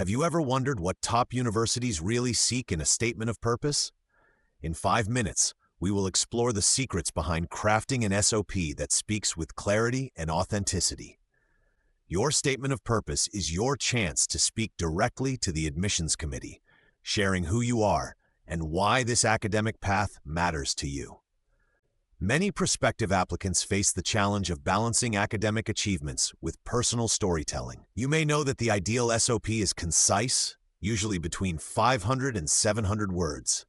Have you ever wondered what top universities really seek in a statement of purpose? In 5 minutes, we will explore the secrets behind crafting an SOP that speaks with clarity and authenticity. Your statement of purpose is your chance to speak directly to the admissions committee, sharing who you are and why this academic path matters to you. Many prospective applicants face the challenge of balancing academic achievements with personal storytelling. You may know that the ideal SOP is concise, usually between 500 and 700 words.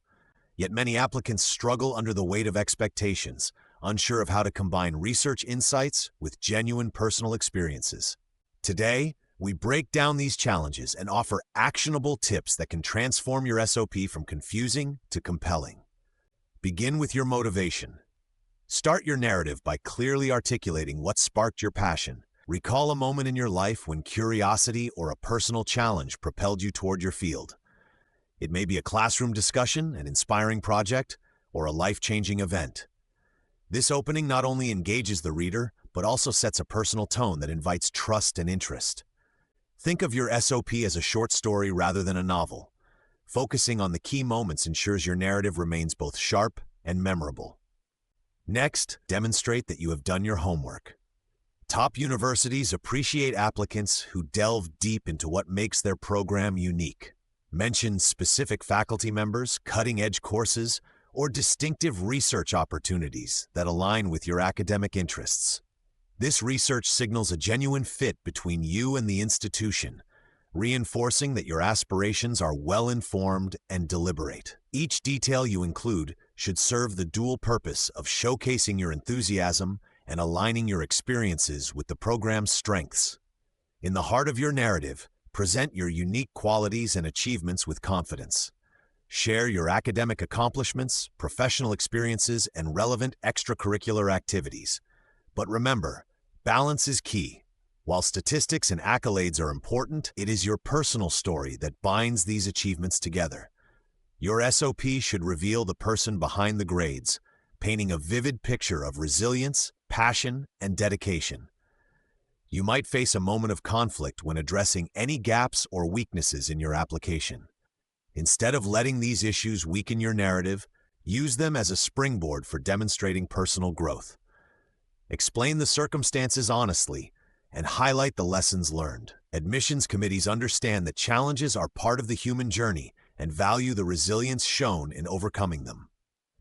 Yet many applicants struggle under the weight of expectations, unsure of how to combine research insights with genuine personal experiences. Today, we break down these challenges and offer actionable tips that can transform your SOP from confusing to compelling. Begin with your motivation. Start your narrative by clearly articulating what sparked your passion. Recall a moment in your life when curiosity or a personal challenge propelled you toward your field. It may be a classroom discussion, an inspiring project, or a life-changing event. This opening not only engages the reader, but also sets a personal tone that invites trust and interest. Think of your SOP as a short story rather than a novel. Focusing on the key moments ensures your narrative remains both sharp and memorable. Next, demonstrate that you have done your homework. Top universities appreciate applicants who delve deep into what makes their program unique. Mention specific faculty members, cutting-edge courses, or distinctive research opportunities that align with your academic interests. This research signals a genuine fit between you and the institution, reinforcing that your aspirations are well-informed and deliberate. Each detail you include should serve the dual purpose of showcasing your enthusiasm and aligning your experiences with the program's strengths. In the heart of your narrative, present your unique qualities and achievements with confidence. Share your academic accomplishments, professional experiences, and relevant extracurricular activities. But remember, balance is key. While statistics and accolades are important, it is your personal story that binds these achievements together. Your SOP should reveal the person behind the grades, painting a vivid picture of resilience, passion, and dedication. You might face a moment of conflict when addressing any gaps or weaknesses in your application. Instead of letting these issues weaken your narrative, use them as a springboard for demonstrating personal growth. Explain the circumstances honestly and highlight the lessons learned. Admissions committees understand that challenges are part of the human journey and value the resilience shown in overcoming them.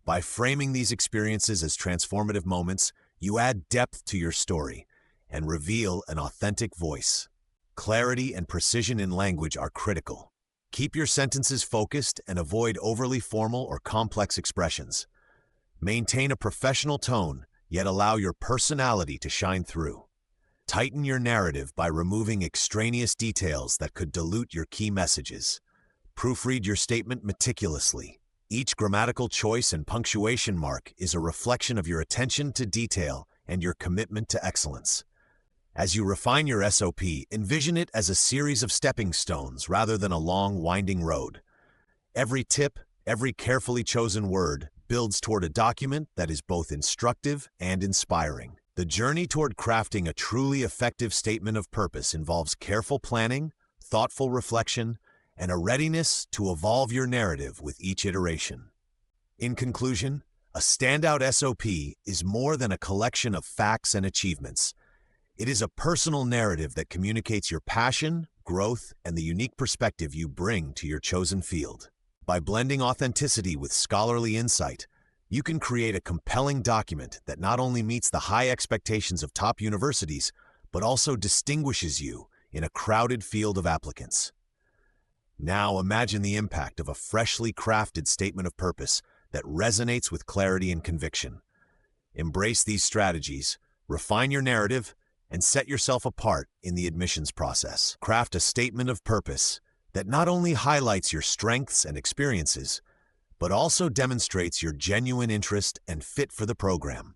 By framing these experiences as transformative moments, you add depth to your story and reveal an authentic voice. Clarity and precision in language are critical. Keep your sentences focused and avoid overly formal or complex expressions. Maintain a professional tone, yet allow your personality to shine through. Tighten your narrative by removing extraneous details that could dilute your key messages. Proofread your statement meticulously. Each grammatical choice and punctuation mark is a reflection of your attention to detail and your commitment to excellence. As you refine your SOP, envision it as a series of stepping stones rather than a long, winding road. Every tip, every carefully chosen word builds toward a document that is both instructive and inspiring. The journey toward crafting a truly effective statement of purpose involves careful planning, thoughtful reflection, and a readiness to evolve your narrative with each iteration. In conclusion, a standout SOP is more than a collection of facts and achievements. It is a personal narrative that communicates your passion, growth, and the unique perspective you bring to your chosen field. By blending authenticity with scholarly insight, you can create a compelling document that not only meets the high expectations of top universities, but also distinguishes you in a crowded field of applicants. Now imagine the impact of a freshly crafted statement of purpose that resonates with clarity and conviction. Embrace these strategies, refine your narrative, and set yourself apart in the admissions process. Craft a statement of purpose that not only highlights your strengths and experiences, but also demonstrates your genuine interest and fit for the program.